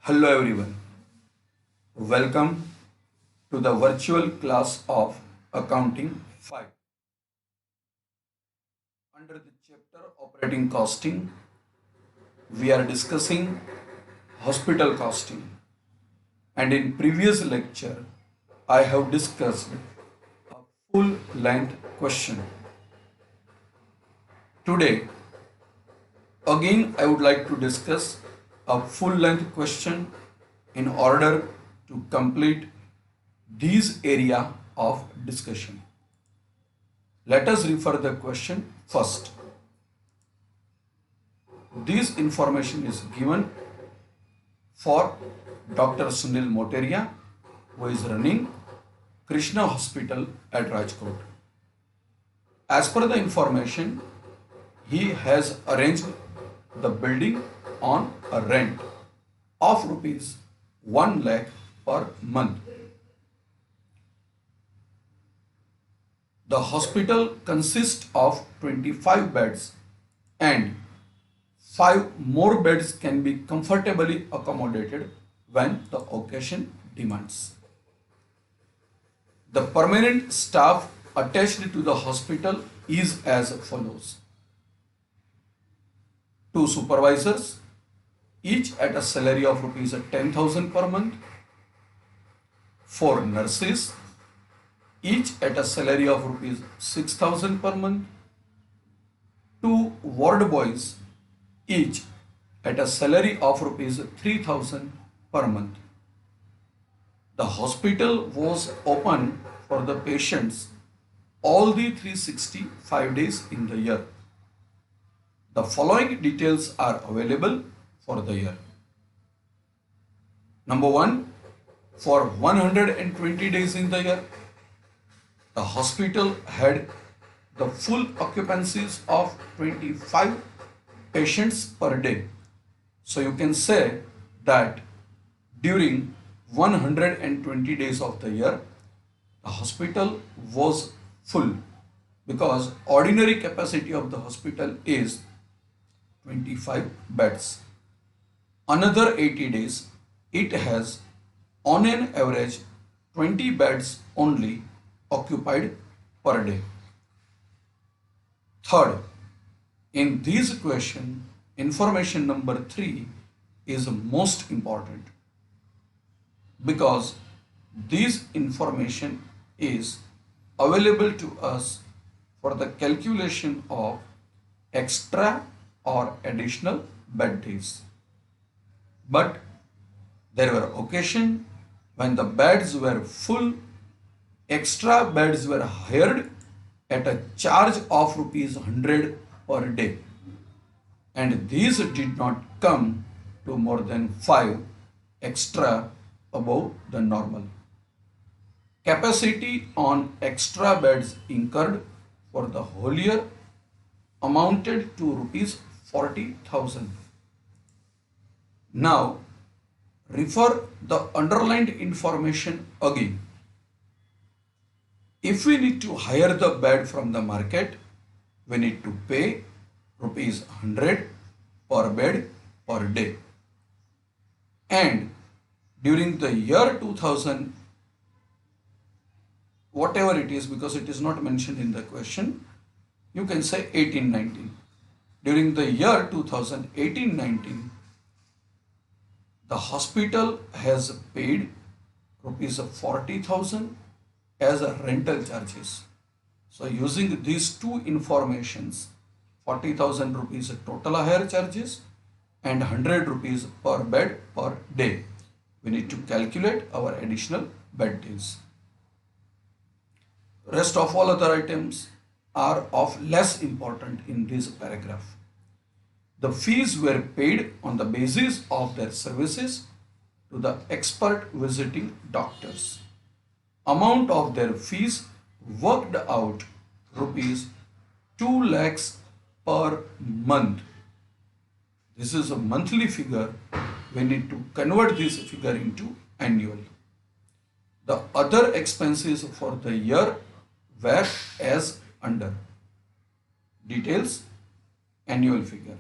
Hello everyone. Welcome to the virtual class of Accounting 5. Under the chapter Operating Costing, we are discussing hospital costing. And in previous lecture, I have discussed a full length question. Today, again I would like to discuss a full length question in order to complete these area of discussion. Let us refer the question first. This information is given for Dr. Sunil Moteria, who is running Krishna Hospital at Rajkot. As per the information, he has arranged the building on a rent of rupees 1 lakh per month. The hospital consists of 25 beds and 5 more beds can be comfortably accommodated when the occasion demands. The permanent staff attached to the hospital is as follows. 2 supervisors, each at a salary of rupees 10,000 per month. 4 nurses, each at a salary of rupees 6,000 per month. 2 ward boys, each at a salary of rupees 3,000 per month. The hospital was open for the patients all the 365 days in the year. The following details are available for the year. Number 1, for 120 days in the year, the hospital had the full occupancies of 25 patients per day. So you can say that during 120 days of the year, the hospital was full because ordinary capacity of the hospital is 25 beds. Another 80 days, it has on an average 20 beds only occupied per day. Third, in this question, information number 3 is most important because this information is available to us for the calculation of extra or additional bed days. But there were occasions when the beds were full, extra beds were hired at a charge of rupees 100 per day, and these did not come to more than 5 extra above the normal. Capacity on extra beds incurred for the whole year amounted to rupees 40,000. Now refer the underlined information again. If we need to hire the bed from the market, we need to pay rupees 100 per bed per day. And during the year 2000, whatever it is, because it is not mentioned in the question, you can say 1819. During the year 2018-19, the hospital has paid rupees 40,000 as a rental charges. So using these two informations, 40,000 rupees total hire charges and 100 rupees per bed per day, we need to calculate our additional bed days. Rest of all other items are of less importance in this paragraph. The fees were paid on the basis of their services to the expert visiting doctors. Amount of their fees worked out rupees 2 lakhs per month. This is a monthly figure. We need to convert this figure into annual. The other expenses for the year were as under. Details, annual figure.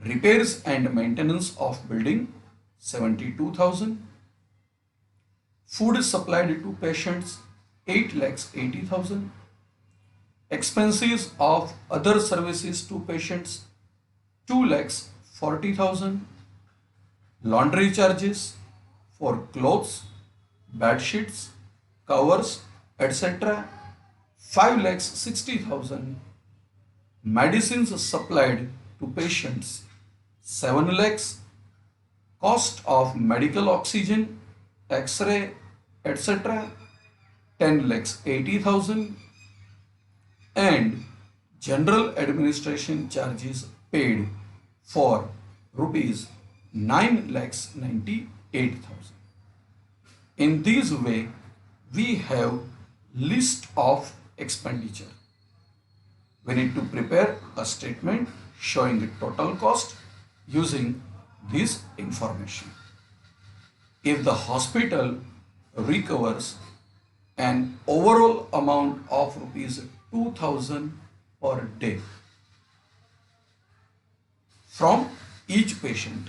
Repairs and maintenance of building 72,000. Food supplied to patients 8,80,000. Expenses of other services to patients 2,40,000. Laundry charges for clothes, bed sheets, covers, etc. 5,60,000. Medicines supplied to patients 7 lakhs. Cost of medical oxygen, X-ray, etc. 10,80,000. And general administration charges paid for rupees 9,98,000. In this way, we have list of expenditure. We need to prepare a statement showing the total cost using this information. If the hospital recovers an overall amount of rupees 2,000 per day from each patient,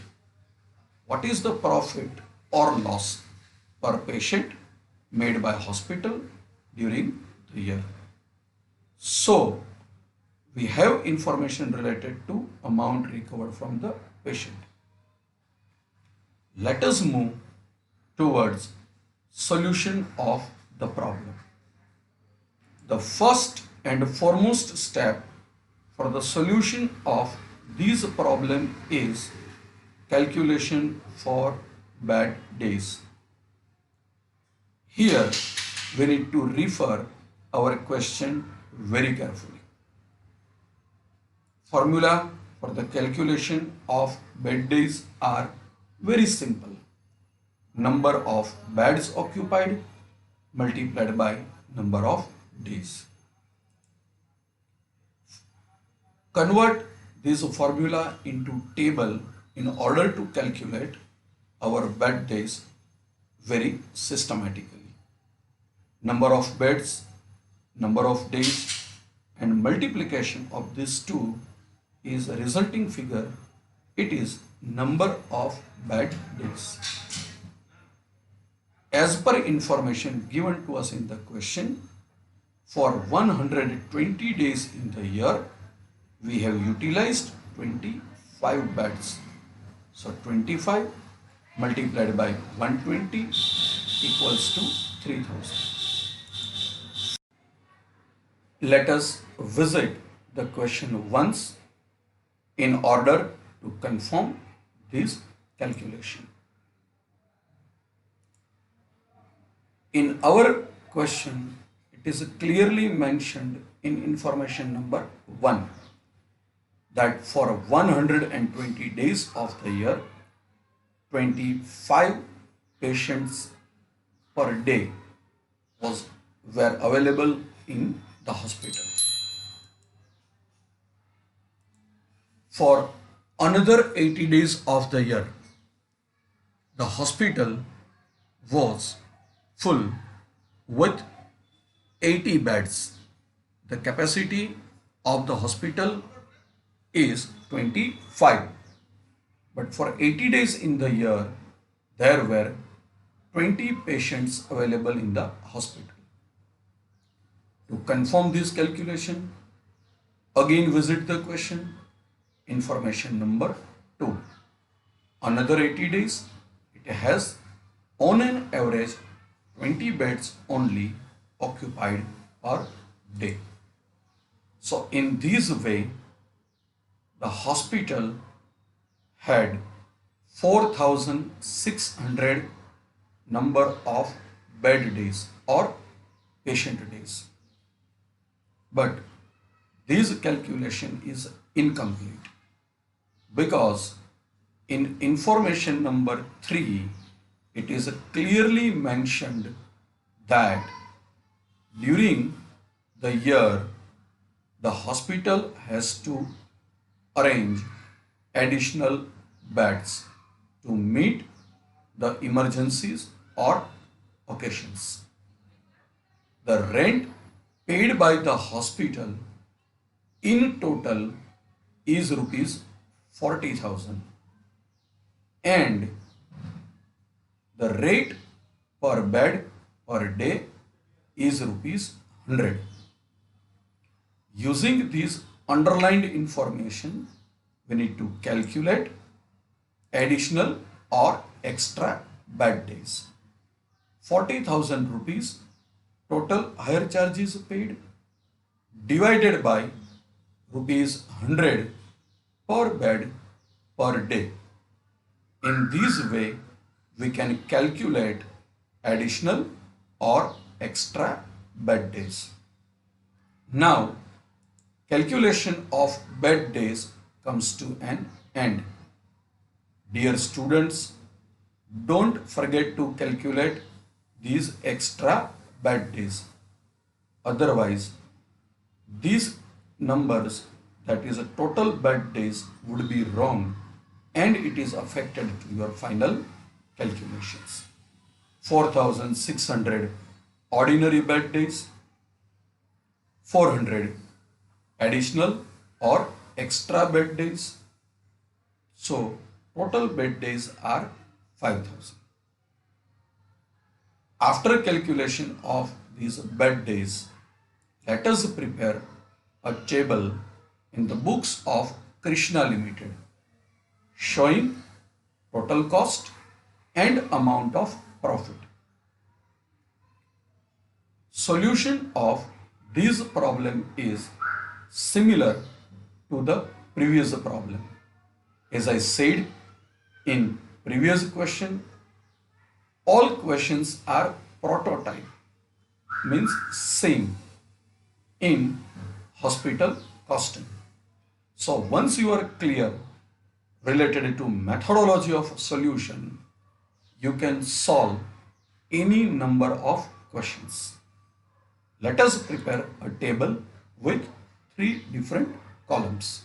what is the profit or loss per patient made by hospital during the year? So, we have information related to amount recovered from the patient. Let us move towards solution of the problem. The first and foremost step for the solution of this problem is calculation for bad days. Here we need to refer our question very carefully. Formula for the calculation of bed days are very simple. Number of beds occupied multiplied by number of days. Convert this formula into table in order to calculate our bed days very systematically. Number of beds, number of days, and multiplication of these two is a resulting figure. It is number of bed days. As per information given to us in the question, for 120 days in the year, we have utilized 25 beds. So 25 multiplied by 120 equals to 3,000. Let us visit the question once in order to confirm this calculation. In our question, it is clearly mentioned in information number 1 that for 120 days of the year, 25 patients per day were available in the hospital. For another 80 days of the year, the hospital was full with 80 beds. The capacity of the hospital is 25. But for 80 days in the year, there were 20 patients available in the hospital. To confirm this calculation, again visit the question, information number 2. Another 80 days, it has on an average 20 beds only occupied per day. So in this way, the hospital had 4,600 number of bed days or patient days. But this calculation is incomplete because in information number 3, it is clearly mentioned that during the year, the hospital has to arrange additional beds to meet the emergencies or occasions. The rent paid by the hospital in total is rupees 40,000 and The rate per bed per day is rupees 100. Using these underlined information, we need to calculate additional or extra bed days. 40,000 rupees total hire charges paid divided by rupees 100 per bed per day. In this way, we can calculate additional or extra bed days. Now, calculation of bed days comes to an end. Dear students, don't forget to calculate these extra bed days. Otherwise, these numbers, that is a total bed days, would be wrong and it is affected to your final calculations. 4,600 ordinary bed days, 400 additional or extra bed days. So total bed days are 5,000. After calculation of these bed days, let us prepare a table in the books of Krishna Limited showing total cost and amount of profit. Solution of this problem is similar to the previous problem. As I said in previous question, all questions are prototype, means same in hospital costing. So once you are clear related to methodology of solution, you can solve any number of questions. Let us prepare a table with 3 different columns.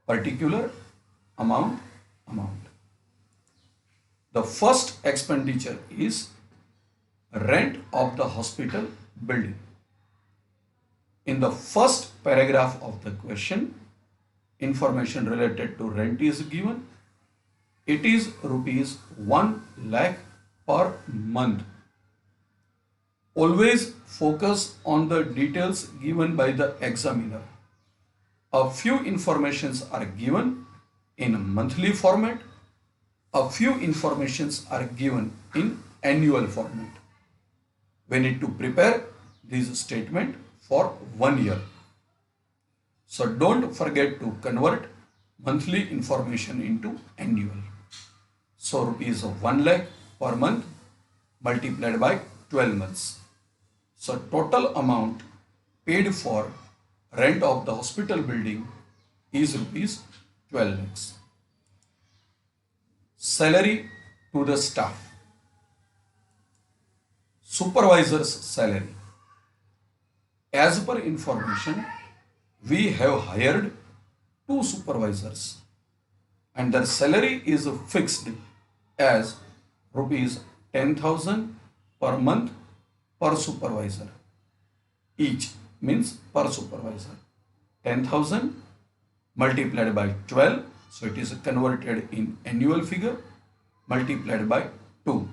Particular, amount, amount. The first expenditure is rent of the hospital building. In the first paragraph of the question, information related to rent is given. It is rupees 1 lakh per month. Always focus on the details given by the examiner. A few informations are given in monthly format. A few informations are given in annual format. We need to prepare this statement for 1 year. So don't forget to convert monthly information into annual. So rupees 1 lakh per month multiplied by 12 months. So total amount paid for rent of the hospital building is rupees 12 lakhs. Salary to the staff. Supervisor's salary. As per information, we have hired 2 supervisors and their salary is fixed as rupees 10,000 per month per supervisor. Each means per supervisor. 10,000 multiplied by 12, so it is converted in annual figure, multiplied by 2.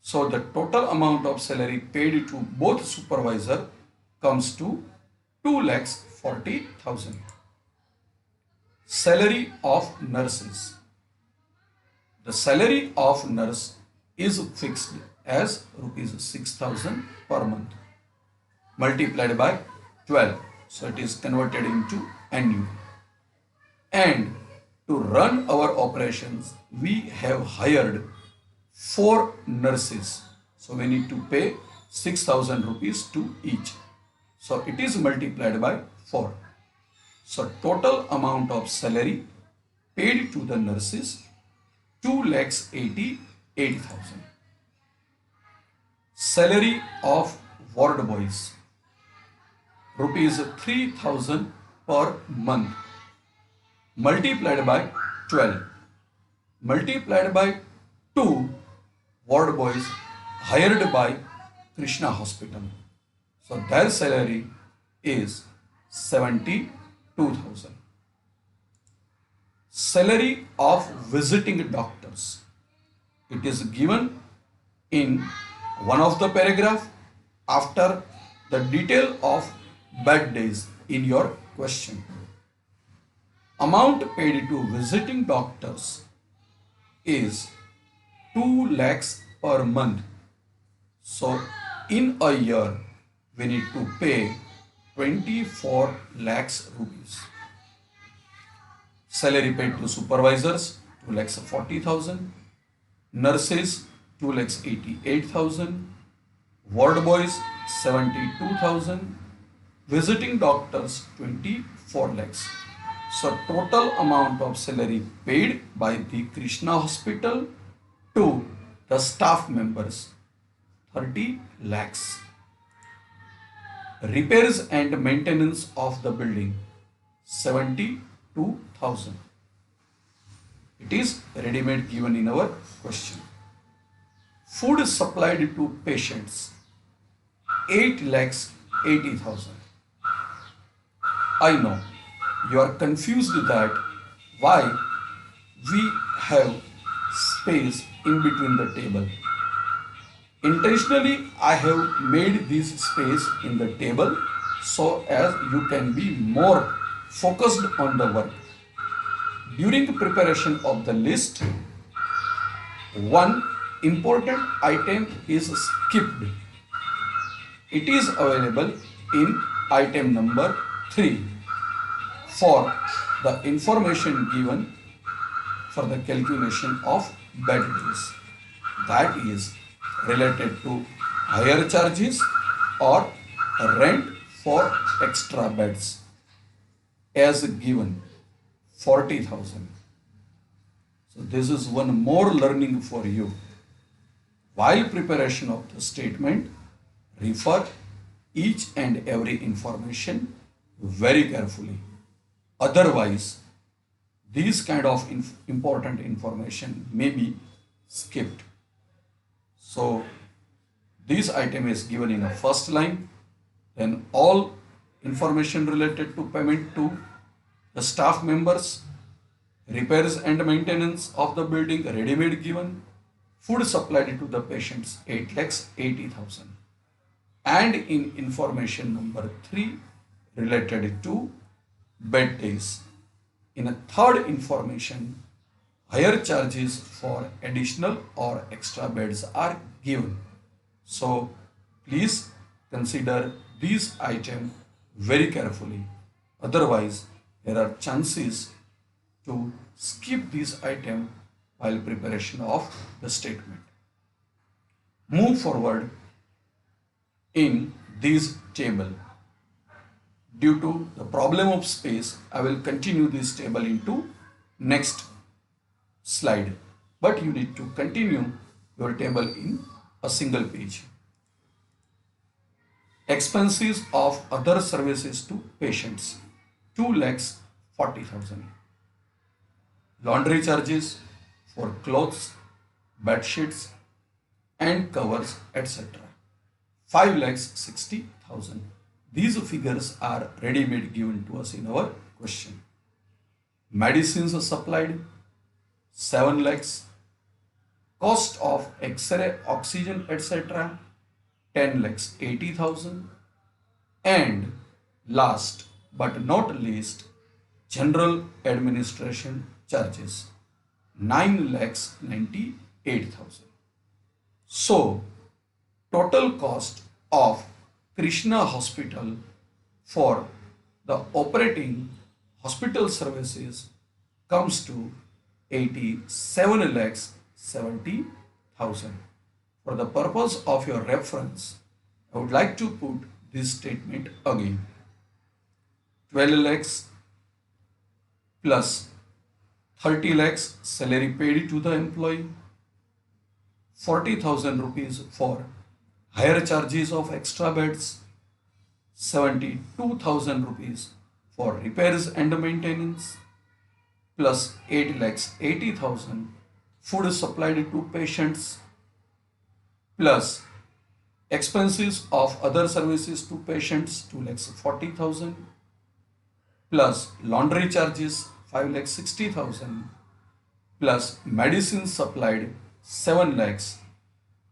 So the total amount of salary paid to both supervisor comes to 2,40,000. Salary of nurses. The salary of nurse is fixed as rupees 6,000 per month multiplied by 12. So it is converted into annual. And to run our operations, we have hired 4 nurses. So we need to pay 6,000 rupees to each. So it is multiplied by 4. So total amount of salary paid to the nurses 2,88,000. Salary of ward boys rupees 3,000 per month multiplied by 12 multiplied by 2 ward boys hired by Krishna Hospital. So their salary is 72,000. Salary of visiting doctors It is given in one of the paragraph after the detail of bed days in your question. Amount paid to visiting doctors is 2 lakhs per month. So in a year we need to pay 24 lakhs rupees. Salary paid to supervisors 2 lakhs 40,000. Nurses 2 lakhs 88,000. Ward boys 72,000. Visiting doctors 24 lakhs. So total amount of salary paid by the Krishna Hospital to the staff members 30 lakhs. Repairs and maintenance of the building 72,000. It is ready-made given in our question. Food supplied to patients 8 lakhs 80,000. I know you are confused that why we have space in between the table. Intentionally I have made this space in the table so as you can be more focused on the work. During preparation of the list, one important item is skipped. It is available in item number 3 for the information given for the calculation of bed days. That is related to higher charges or rent for extra beds as given 40,000. So this is one more learning for you. While preparation of the statement, refer each and every information very carefully. Otherwise, these kind of important information may be skipped. So this item is given in a first line, then all information related to payment to the staff members, repairs and maintenance of the building ready-made given, food supplied to the patients 8 lakhs 80,000. And in information number 3 related to bed days. In a third information, higher charges for additional or extra beds are given. So please consider these items very carefully. Otherwise, there are chances to skip this item while preparation of the statement. Move forward in this table. Due to the problem of space, I will continue this table into next slide. But you need to continue your table in a single page. Expenses of other services to patients 2 lakhs 40,000. Laundry charges for clothes, bed sheets and covers etc. 5 lakhs 60,000. These figures are ready-made given to us in our question. Medicines supplied 7 lakhs. Cost of X-ray, oxygen etc. 10 lakhs 80,000. And last but not least, general administration charges 9 lakhs 98,000. So total cost of Krishna Hospital for the operating hospital services comes to 87 lakhs 70,000. For the purpose of your reference, I would like to put this statement again. 12 lakhs plus 30 lakhs salary paid to the employee, 40,000 rupees for higher charges of extra beds, 72,000 rupees for repairs and maintenance, plus 8 lakhs 80,000 food supplied to patients, plus expenses of other services to patients 2 lakhs 40,000, plus laundry charges 5 lakhs 60,000, plus medicines supplied 7 lakhs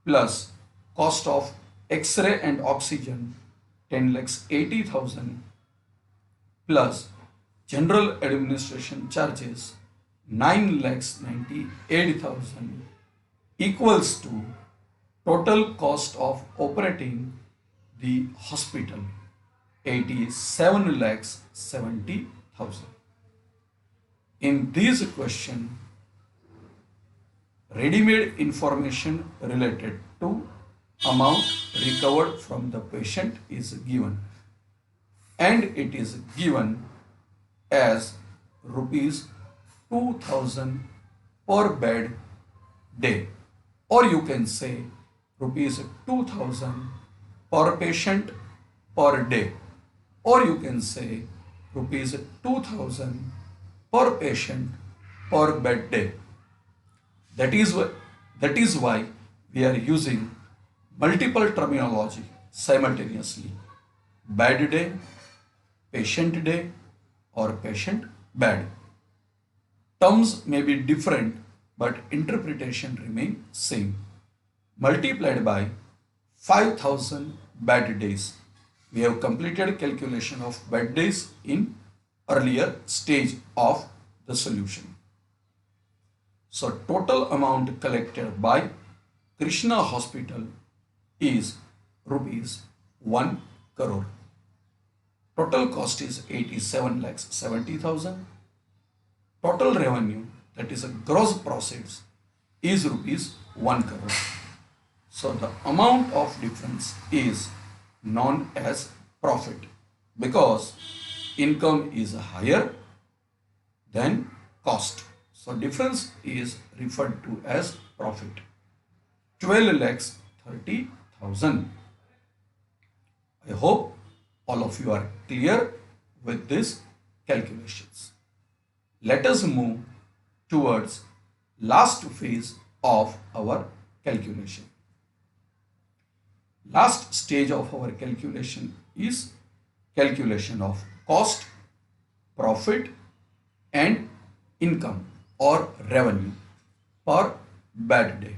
plus cost of X-ray and oxygen 10 lakhs 80,000 plus general administration charges 9 lakhs 98,000 equals to total cost of operating the hospital 87 lakhs 70,000. In this question, ready-made information related to amount recovered from the patient is given, and it is given as rupees 2,000 per bed day, or you can say rupees 2,000 per patient per day, or you can say rupees 2,000 per patient per bed day. That is why we are using multiple terminology simultaneously: bed day, patient day, or patient bed. Terms may be different, but interpretation remain same. Multiplied by 5,000 bed days. We have completed calculation of bed days in earlier stage of the solution. So total amount collected by Krishna Hospital is rupees 1 crore. Total cost is 87 lakhs 70,000. Total revenue, that is a gross proceeds, is rupees 1 crore. So the amount of difference is known as profit, because income is higher than cost. So difference is referred to as profit. 12 lakhs 30,000. I hope all of you are clear with these calculations. Let us move towards last phase of our calculation. Last stage of our calculation is calculation of cost, profit and income or revenue per bed day.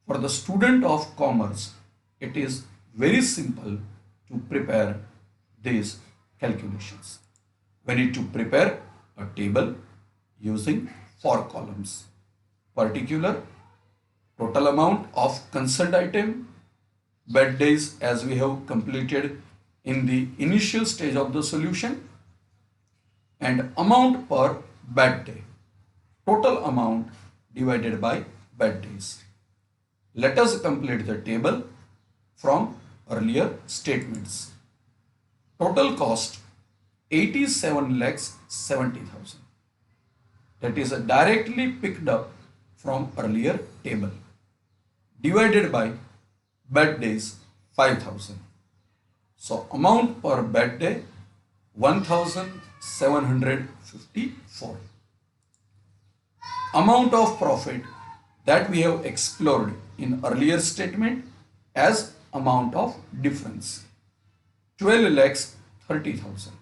For the student of commerce, it is very simple to prepare these calculations. We need to prepare a table using 4 columns: particular, total amount of concerned item, bed days as we have completed in the initial stage of the solution, and amount per bed day, total amount divided by bed days. Let us complete the table from earlier statements. Total cost 87 lakhs 70,000. That is directly picked up from earlier table, divided by bed days 5,000. So amount per bed day 1,754. Amount of profit that we have explored in earlier statement as amount of difference 12 lakhs 30,000.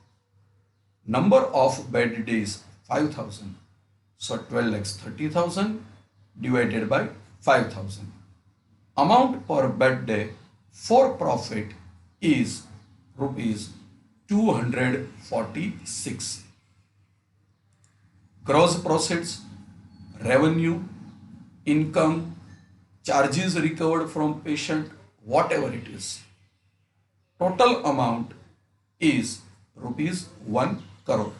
Number of bed days 5,000. So 12 lakhs 30,000 divided by 5,000. Amount per bed day for profit is rupees 246. Gross proceeds, revenue, income, charges recovered from patient, whatever it is, total amount is rupees 1 crore.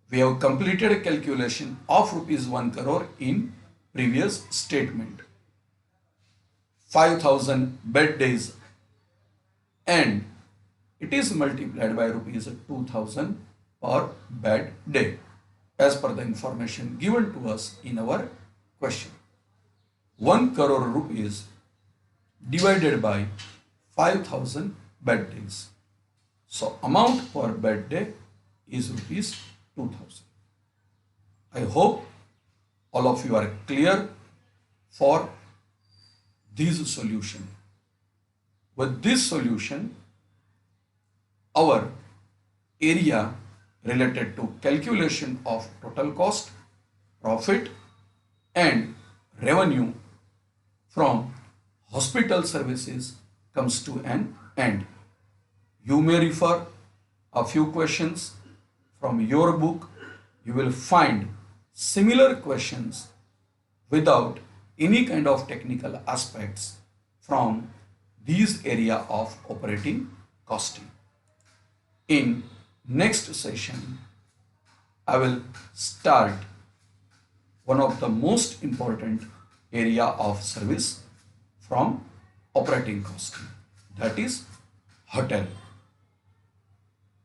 We have completed a calculation of rupees 1 crore in previous statement. 5,000 bed days, and it is multiplied by rupees 2,000 per bed day as per the information given to us in our question. 1 crore rupees divided by 5,000 bed days. So amount per bed day is rupees 2,000. I hope all of you are clear for this solution. With this solution, our area related to calculation of total cost, profit and revenue from hospital services comes to an end. You may refer a few questions from your book. You will find similar questions without any kind of technical aspects from these area of operating costing. In next session, I will start one of the most important area of service from operating costing, that is hotel,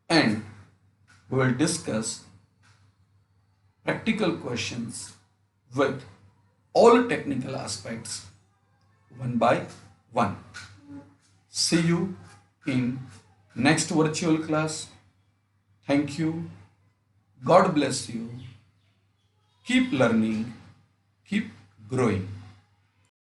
and we will discuss practical questions with all technical aspects one by one. See you in next virtual class. Thank you. God bless you. Keep learning, keep growing.